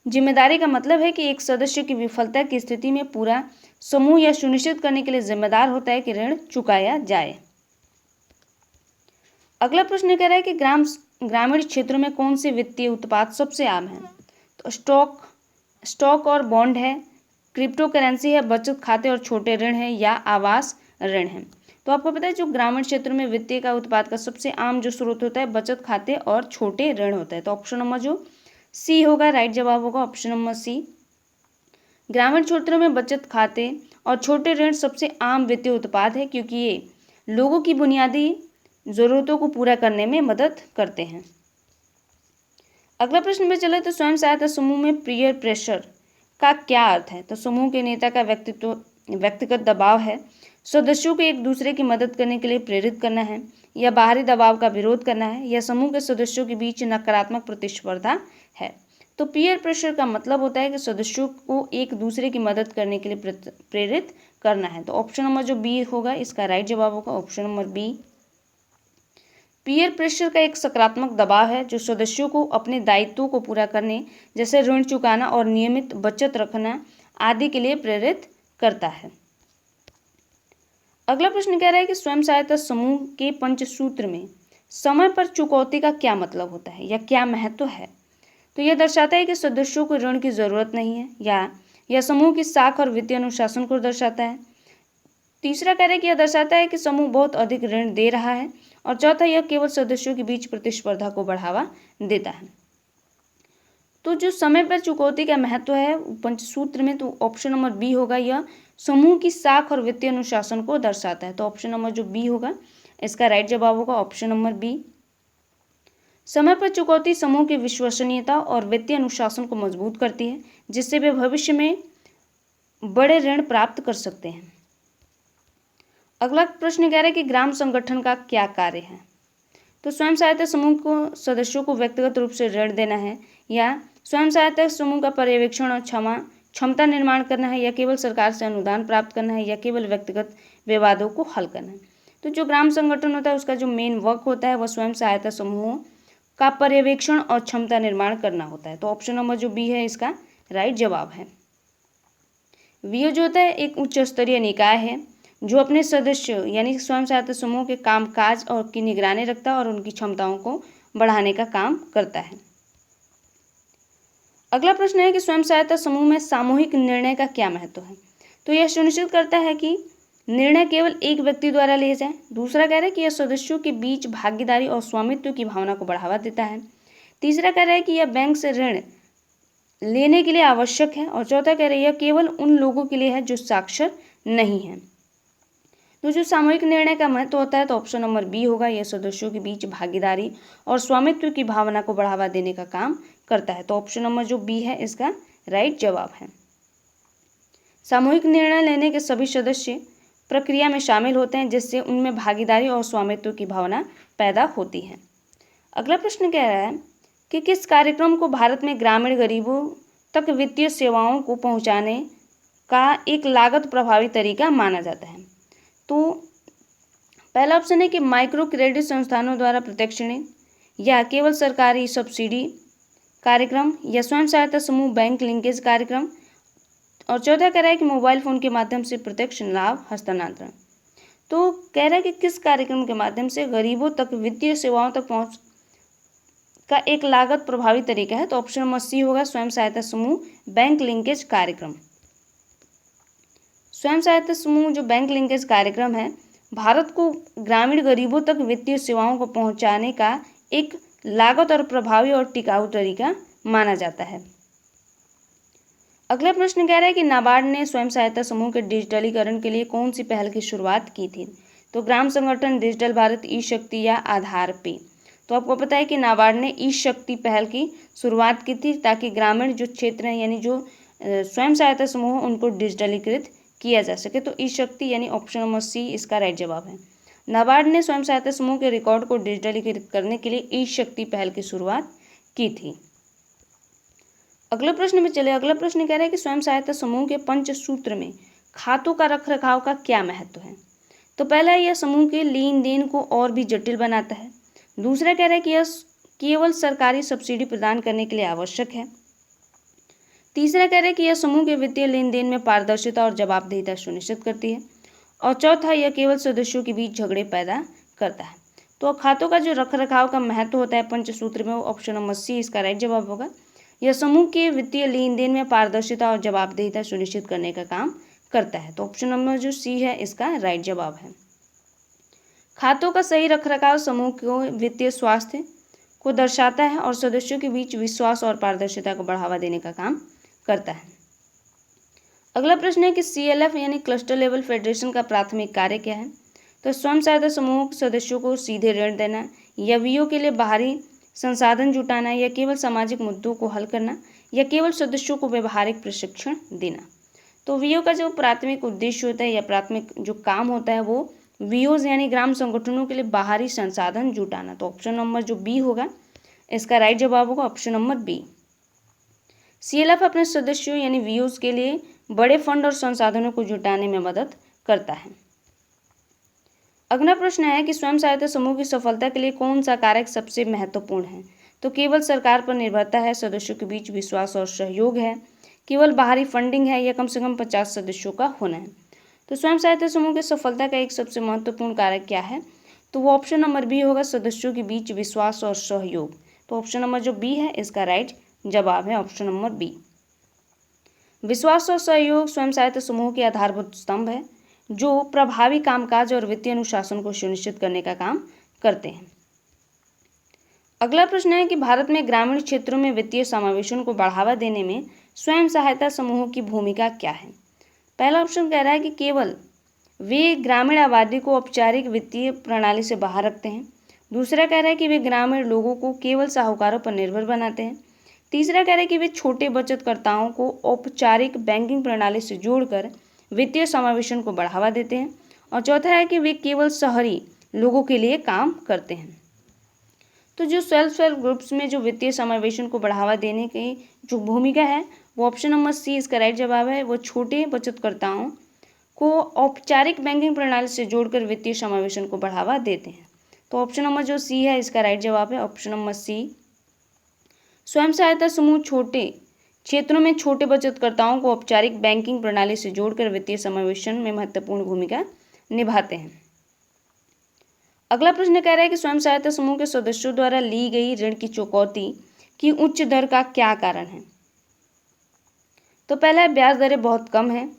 जिम्मेदारी का मतलब है कि एक सदस्य की विफलता की स्थिति में पूरा समूह यह सुनिश्चित करने के लिए जिम्मेदार होता है कि ऋण चुकाया जाए। अगला प्रश्न कह रहा है कि ग्रामीण क्षेत्रों में कौन से वित्तीय उत्पाद सबसे आम है। तो स्टॉक और बॉन्ड है, क्रिप्टो करेंसी है, बचत खाते और छोटे ऋण है, या आवास ऋण है। तो आपको पता है जो ग्रामीण क्षेत्र में वित्तीय का उत्पाद का सबसे आम जो स्रोत होता है बचत खाते और छोटे ऋण होता है। तो ऑप्शन नंबर जो सी होगा, राइट जवाब होगा ऑप्शन नंबर सी। ग्रामीण क्षेत्रों में बचत खाते और छोटे ऋण सबसे आम वित्तीय उत्पाद है क्योंकि ये लोगों की बुनियादी जरूरतों को पूरा करने में मदद करते हैं। अगला प्रश्न में चले तो स्वयं सहायता समूह में पीयर प्रेशर का क्या अर्थ है। तो समूह के नेता का व्यक्तिगत दबाव है, सदस्यों को एक दूसरे की मदद करने के लिए प्रेरित करना है, या बाहरी दबाव का विरोध करना है, या समूह के सदस्यों के बीच नकारात्मक प्रतिस्पर्धा है। तो पीयर प्रेशर का मतलब होता है कि सदस्यों को एक दूसरे की मदद करने के लिए प्रेरित करना है। तो ऑप्शन नंबर जो बी होगा इसका राइट जवाब होगा option number B. Peer pressure का एक सकारात्मक दबाव है जो सदस्यों को अपने दायित्वों को पूरा करने जैसे ऋण चुकाना और नियमित बचत रखना आदि के लिए प्रेरित करता है। अगला प्रश्न कह रहा है कि स्वयं सहायता समूह के पंचसूत्र में समय पर चुकौती का क्या मतलब होता है या क्या महत्व है। तो यह दर्शाता है कि सदस्यों को ऋण की जरूरत नहीं है, या यह समूह की साख और वित्तीय अनुशासन को दर्शाता है। तीसरा कह रहा है कि यह दर्शाता है कि समूह बहुत अधिक ऋण दे रहा है, और चौथा यह केवल सदस्यों के बीच प्रतिस्पर्धा को बढ़ावा देता है। तो जो समय पर चुकौती का महत्व है पंचसूत्र में, तो ऑप्शन नंबर बी होगा, यह समूह की साख और वित्तीय अनुशासन को दर्शाता है। तो ऑप्शन नंबर जो बी होगा इसका राइट जवाब होगा ऑप्शन नंबर बी। समय पर चुकौती समूह की विश्वसनीयता और वित्तीय अनुशासन को मजबूत करती है, जिससे वे भविष्य में बड़े ऋण प्राप्त कर सकते हैं। अगला प्रश्न कह रहा है कि ग्राम संगठन का क्या कार्य है। तो स्वयं सहायता समूह को सदस्यों को व्यक्तिगत रूप से ऋण देना है, या स्वयं सहायता समूह का पर्यवेक्षण और क्षमता निर्माण करना है, या केवल सरकार से अनुदान प्राप्त करना है, या केवल व्यक्तिगत विवादों को हल करना है। तो जो ग्राम संगठन होता है उसका जो मेन वर्क होता है वह स्वयं सहायता समूहों का पर्यवेक्षण और क्षमता निर्माण करना होता है। तो ऑप्शन नंबर जो बी है इसका राइट जवाब है। वीओ जो होता है एक उच्च स्तरीय निकाय है जो अपने सदस्य यानी स्वयं सहायता समूह के कामकाज और की निगरानी रखता है और उनकी क्षमताओं को बढ़ाने का काम करता है। अगला प्रश्न है कि स्वयं सहायता समूह में सामूहिक निर्णय का क्या महत्व है। तो यह सुनिश्चित करता है कि निर्णय केवल एक व्यक्ति द्वारा लिए जाए। दूसरा कह रहा है कि यह सदस्यों के बीच भागीदारी और स्वामित्व की भावना को बढ़ावा देता है। तीसरा कह रहा है कि यह बैंक से ऋण लेने के लिए आवश्यक है, और चौथा कह रहा है यह केवल उन लोगों के लिए है जो साक्षर नहीं है। तो जो सामूहिक निर्णय का महत्व होता है तो ऑप्शन नंबर बी होगा, यह सदस्यों के बीच भागीदारी और स्वामित्व की भावना को बढ़ावा देने का काम करता है। तो ऑप्शन नंबर जो बी है इसका राइट जवाब है। सामूहिक निर्णय लेने के सभी सदस्य प्रक्रिया में शामिल होते हैं जिससे उनमें भागीदारी और स्वामित्व की भावना पैदा होती है। अगला प्रश्न कह रहा है कि किस कार्यक्रम को भारत में ग्रामीण गरीबों तक वित्तीय सेवाओं को पहुंचाने का एक लागत प्रभावी तरीका माना जाता है। तो पहला ऑप्शन है कि माइक्रो क्रेडिट संस्थानों द्वारा प्रत्यक्ष ऋण, या केवल सरकारी सब्सिडी कार्यक्रम, या स्वयं सहायता समूह बैंक लिंकेज कार्यक्रम, और चौथा कह रहा है कि मोबाइल फोन के माध्यम से प्रत्यक्ष लाभ हस्तांतरण। तो कह रहा है कि किस कार्यक्रम के माध्यम से गरीबों तक वित्तीय सेवाओं तक पहुंच का एक लागत प्रभावी तरीका है। तो ऑप्शन नंबर सी होगा, स्वयं सहायता समूह बैंक लिंकेज कार्यक्रम। स्वयं सहायता समूह जो बैंक लिंकेज कार्यक्रम है भारत को ग्रामीण गरीबों तक वित्तीय सेवाओं को पहुंचाने का एक लागत और प्रभावी और टिकाऊ तरीका माना जाता है। अगला प्रश्न कह रहा है कि नाबार्ड ने स्वयं सहायता समूह के डिजिटलीकरण के लिए कौन सी पहल की शुरुआत की थी। तो ग्राम संगठन, डिजिटल भारत, ई शक्ति या आधार पे। तो आपको पता है कि नाबार्ड ने ई शक्ति पहल की शुरुआत की थी ताकि ग्रामीण जो क्षेत्र हैं यानी जो स्वयं सहायता समूह उनको डिजिटलीकृत किया जा सके। तो ई शक्ति यानी ऑप्शन नंबर सी इसका राइट जवाब है। नाबार्ड ने स्वयं सहायता समूह के रिकॉर्ड को डिजिटलीकृत करने के लिए ई शक्ति पहल की शुरुआत की थी। अगले प्रश्न में चले। अगला प्रश्न कह रहा है कि स्वयं सहायता समूह के पंचसूत्र में खातों का रखरखाव का क्या महत्व है। तो पहला, यह समूह के लेन देन को और भी जटिल बनाता है। दूसरा कह रहा है कि यह केवल सरकारी सब्सिडी प्रदान करने के लिए आवश्यक है। तीसरा कह रहा है कि यह समूह के वित्तीय लेन देन में पारदर्शिता और जवाबदेहिता सुनिश्चित करती है। और चौथा, यह केवल सदस्यों के बीच झगड़े पैदा करता है। तो खातों का जो रख रखाव का महत्व होता है पंचसूत्र में, वो ऑप्शन नंबर सी इसका राइट जवाब होगा। यह समूह के वित्तीय लेन देन में पारदर्शिता और जवाबदेहिता सुनिश्चित करने का काम करता है। तो ऑप्शन नंबर जो सी है इसका राइट जवाब है। खातों का सही रखरखाव समूह को वित्तीय स्वास्थ्य को दर्शाता है और सदस्यों के बीच विश्वास और पारदर्शिता को बढ़ावा देने का काम करता है। अगला प्रश्न है कि CLF यानी क्लस्टर लेवल फेडरेशन का प्राथमिक कार्य क्या है? तो स्वयं सहायता समूह सदस्यों को सीधे ऋण देना, या VO के लिए बाहरी संसाधन जुटाना, या केवल सामाजिक मुद्दों को हल करना, या केवल सदस्यों को व्यवहारिक प्रशिक्षण देना। तो VO का जो प्राथमिक उद्देश्य होता है या प्राथमिक जो काम होता है वो VOs यानी ग्राम संगठनों के लिए बाहरी संसाधन जुटाना। तो ऑप्शन नंबर जो बी होगा इसका राइट जवाब होगा ऑप्शन नंबर बी। CLF अपने सदस्यों यानी VOs के लिए बड़े फंड और संसाधनों को जुटाने में मदद करता है। अगला प्रश्न है कि स्वयं सहायता समूह की सफलता के लिए कौन सा कारक सबसे महत्वपूर्ण है? तो केवल सरकार पर निर्भरता है, सदस्यों के बीच विश्वास और सहयोग है, केवल बाहरी फंडिंग है, या कम से कम 50 सदस्यों का होना है। तो स्वयं सहायता समूह की सफलता का एक सबसे महत्वपूर्ण कारक क्या है? तो वो ऑप्शन नंबर बी होगा, सदस्यों के बीच विश्वास और सहयोग। तो ऑप्शन नंबर जो बी है इसका राइट जवाब है ऑप्शन नंबर बी। विश्वास और सहयोग स्वयं सहायता समूह के आधारभूत स्तंभ है जो प्रभावी कामकाज और वित्तीय अनुशासन को सुनिश्चित करने का काम करते हैं। अगला प्रश्न है कि भारत में ग्रामीण क्षेत्रों में वित्तीय समावेशन को बढ़ावा देने में स्वयं सहायता समूहों की भूमिका क्या है? पहला ऑप्शन कह रहा है कि केवल वे ग्रामीण आबादी को औपचारिक वित्तीय प्रणाली से बाहर रखते हैं। दूसरा कह रहा है कि वे ग्रामीण लोगों को केवल साहूकारों पर निर्भर बनाते हैं। तीसरा कह रहा है कि वे छोटे बचतकर्ताओं को औपचारिक बैंकिंग प्रणाली से जोड़कर वित्तीय समावेशन को बढ़ावा देते हैं। और चौथा है कि वे केवल शहरी लोगों के लिए काम करते हैं। तो जो सेल्फ हेल्प ग्रुप्स में जो वित्तीय समावेशन को बढ़ावा देने की जो भूमिका है वो ऑप्शन नंबर सी इसका राइट जवाब है। वो छोटे बचतकर्ताओं को औपचारिक बैंकिंग प्रणाली से जोड़कर वित्तीय समावेशन को बढ़ावा देते हैं। तो ऑप्शन नंबर जो सी है इसका राइट जवाब है ऑप्शन नंबर सी। स्वयं सहायता समूह छोटे क्षेत्रों में छोटे बचतकर्ताओं को औपचारिक बैंकिंग प्रणाली से जोड़कर वित्तीय समावेशन में महत्वपूर्ण भूमिका निभाते हैं। अगला प्रश्न कह रहा है कि स्वयं सहायता समूह के सदस्यों द्वारा ली गई ऋण की चुकौती की उच्च दर का क्या कारण है? तो पहला है ब्याज दरें बहुत कम है।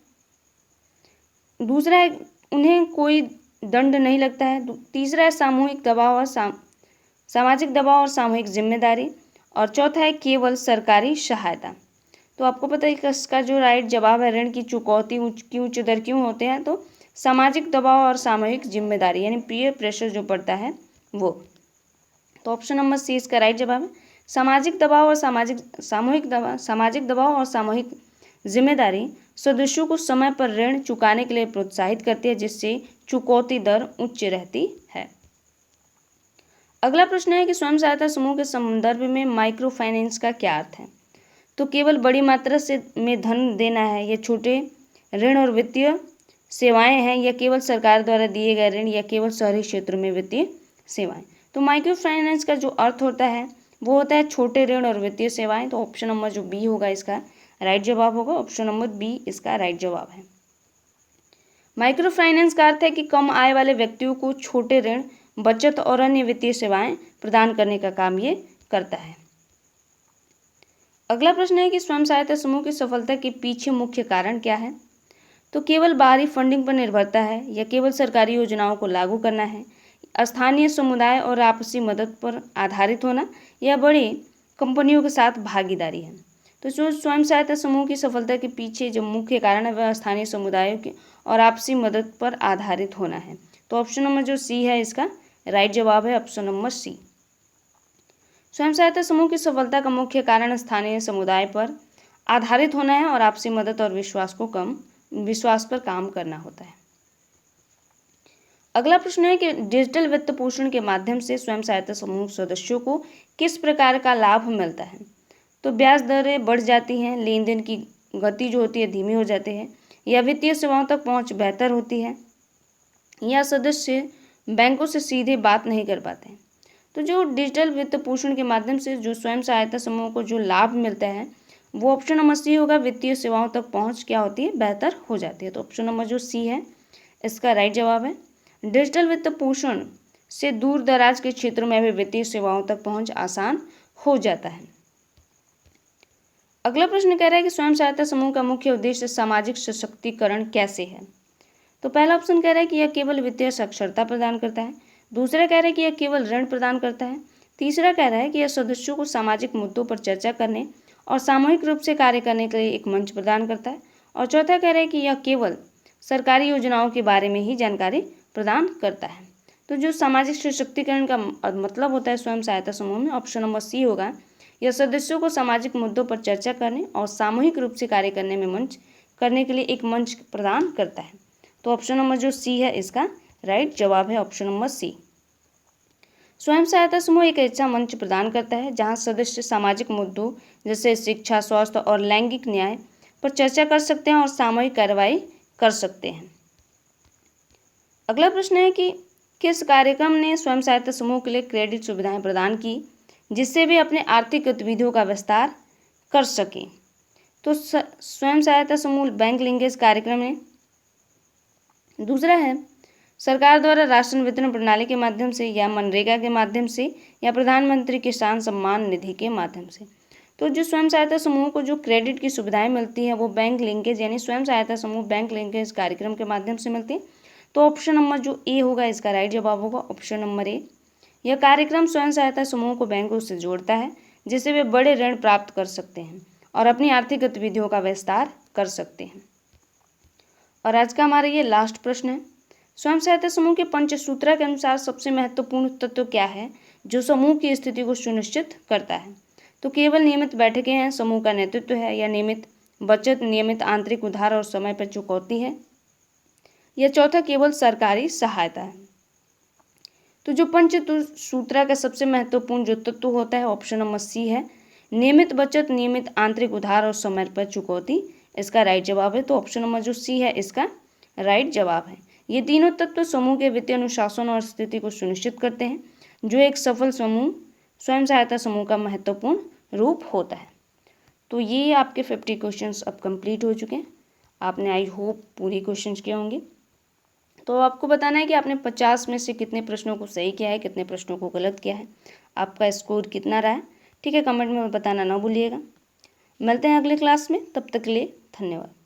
दूसरा है उन्हें कोई दंड नहीं लगता है। तीसरा है सामूहिक दबाव और सामाजिक दबाव और सामूहिक जिम्मेदारी। और चौथा है केवल सरकारी सहायता। तो आपको पता है कि इसका जो राइट जवाब है ऋण की चुकौती की उच्च दर क्यों होते हैं? तो सामाजिक दबाव और सामूहिक जिम्मेदारी यानी पीयर प्रेशर जो पड़ता है वो। तो ऑप्शन नंबर सी इसका राइट जवाब है। सामाजिक दबाव और सामाजिक दबाव और सामूहिक जिम्मेदारी सदस्यों को समय पर ऋण चुकाने के लिए प्रोत्साहित करती है, जिससे चुकौती दर उच्च रहती है। अगला प्रश्न है कि स्वयं सहायता समूह के संदर्भ में माइक्रो फाइनेंस का क्या अर्थ है? तो केवल बड़ी मात्रा से में धन देना है, या छोटे ऋण और वित्तीय सेवाएं हैं, या केवल सरकार द्वारा दिए गए ऋण, या केवल शहरी क्षेत्रों में वित्तीय सेवाएं। तो माइक्रो फाइनेंस का जो अर्थ होता है वो होता है छोटे ऋण और वित्तीय सेवाएं। तो ऑप्शन नंबर जो बी होगा इसका राइट जवाब होगा ऑप्शन नंबर बी इसका राइट जवाब है। माइक्रो फाइनेंस का अर्थ है कि कम आय वाले व्यक्तियों को छोटे ऋण, बचत और अन्य वित्तीय सेवाएं प्रदान करने का काम ये करता है। अगला प्रश्न है कि स्वयं सहायता समूह की सफलता के पीछे मुख्य कारण क्या है? तो केवल बाहरी फंडिंग पर निर्भरता है, या केवल सरकारी योजनाओं को लागू करना है, स्थानीय समुदाय और आपसी मदद पर आधारित होना, या बड़ी कंपनियों के साथ भागीदारी है। तो जो स्वयं सहायता समूह की सफलता के पीछे जो मुख्य कारण है वह स्थानीय समुदायों के और आपसी मदद पर आधारित होना है। तो ऑप्शन नंबर जो सी है इसका राइट जवाब है ऑप्शन नंबर सी। स्वयं सहायता समूह की सफलता का मुख्य कारण स्थानीय समुदाय पर आधारित होना है और आपसी मदद और विश्वास पर काम करना होता है। अगला प्रश्न है कि डिजिटल वित्त पोषण के माध्यम से स्वयं सहायता समूह सदस्यों को किस प्रकार का लाभ मिलता है? तो ब्याज दरें बढ़ जाती हैं, लेन देन की गति जो होती है धीमी हो जाती है, या वित्तीय सेवाओं तक पहुंच बेहतर होती है, या सदस्य बैंकों से सीधे बात नहीं कर पाते हैं। तो जो डिजिटल वित्त पोषण के माध्यम से जो स्वयं सहायता समूह को जो लाभ मिलता है वो ऑप्शन नंबर सी होगा। वित्तीय सेवाओं तक पहुंच क्या होती है? बेहतर हो जाती है। तो ऑप्शन नंबर जो सी है इसका राइट जवाब है। डिजिटल वित्त पोषण से दूर दराज के क्षेत्रों में भी वित्तीय सेवाओं तक पहुंच आसान हो जाता है। अगला प्रश्न कह रहा है कि स्वयं सहायता समूह का मुख्य उद्देश्य सामाजिक सशक्तिकरण कैसे है। तो पहला ऑप्शन कह रहा है कि यह केवल वित्तीय साक्षरता प्रदान करता है। दूसरा कह रहा है कि यह केवल ऋण प्रदान करता है। तीसरा कह रहा है कि यह सदस्यों को सामाजिक मुद्दों पर चर्चा करने और सामूहिक रूप से कार्य करने के लिए एक मंच प्रदान करता है। और चौथा कह रहा है कि यह केवल सरकारी योजनाओं के बारे में ही जानकारी प्रदान करता है। तो जो सामाजिक सशक्तिकरण का मतलब होता है स्वयं सहायता समूह में, ऑप्शन नंबर सी होगा। यह सदस्यों को सामाजिक मुद्दों पर चर्चा करने और सामूहिक रूप से कार्य करने में मंच करने के लिए एक मंच प्रदान करता है। तो ऑप्शन नंबर जो सी है इसका राइट जवाब है, ऑप्शन नंबर सी। स्वयं सहायता समूह एक ऐसा मंच प्रदान करता है जहां सदस्य सामाजिक मुद्दों जैसे शिक्षा, स्वास्थ्य और लैंगिक न्याय पर चर्चा कर सकते हैं और सामूहिक कार्रवाई कर सकते हैं। अगला प्रश्न है कि किस कार्यक्रम ने स्वयं सहायता समूह के लिए क्रेडिट सुविधाएं प्रदान की जिससे वे अपने आर्थिक गतिविधियों का विस्तार कर सकें। तो स्वयं सहायता समूह बैंक लिंकेज कार्यक्रम ने। दूसरा है सरकार द्वारा राशन वितरण प्रणाली के माध्यम से या मनरेगा के माध्यम से या प्रधानमंत्री किसान सम्मान निधि के माध्यम से। तो जो स्वयं सहायता समूह को जो क्रेडिट की सुविधाएं मिलती हैं वो बैंक लिंकेज यानी स्वयं सहायता समूह बैंक लिंकेज कार्यक्रम के माध्यम से मिलती है। तो ऑप्शन नंबर जो ए होगा इसका राइट जवाब होगा, ऑप्शन नंबर ए। यह कार्यक्रम स्वयं सहायता समूह को बैंकों से जोड़ता है जिससे वे बड़े ऋण प्राप्त कर सकते हैं और अपनी आर्थिक गतिविधियों का विस्तार कर सकते हैं। और आज का हमारा ये लास्ट प्रश्न है, स्वयं सहायता समूह के पंचसूत्रा के अनुसार सबसे महत्वपूर्ण तत्व क्या है जो समूह की स्थिति को सुनिश्चित करता है। तो केवल नियमित बैठकें हैं, समूह का नेतृत्व है, या नियमित बचत, नियमित आंतरिक उधार और समय पर चुकौती है, या चौथा केवल सरकारी सहायता है। तो जो पंचसूत्रा का सबसे महत्वपूर्ण जो तत्व होता है ऑप्शन नंबर सी है, नियमित बचत, नियमित आंतरिक उधार और समय पर चुकौती, इसका राइट जवाब है। तो ऑप्शन नंबर जो सी है इसका राइट जवाब है। ये तीनों तत्व समूह के वित्तीय अनुशासन और स्थिति को सुनिश्चित करते हैं जो एक सफल समूह स्वयं सहायता समूह का महत्वपूर्ण रूप होता है। तो ये आपके 50 क्वेश्चंस अब कंप्लीट हो चुके हैं। आपने आई होप पूरे क्वेश्चंस किए होंगे। तो आपको बताना है कि आपने 50 में से कितने प्रश्नों को सही किया है, कितने प्रश्नों को गलत किया है, आपका स्कोर कितना रहा है। ठीक है, कमेंट में बताना ना भूलिएगा। मिलते हैं अगले क्लास में, तब तक के लिए धन्यवाद।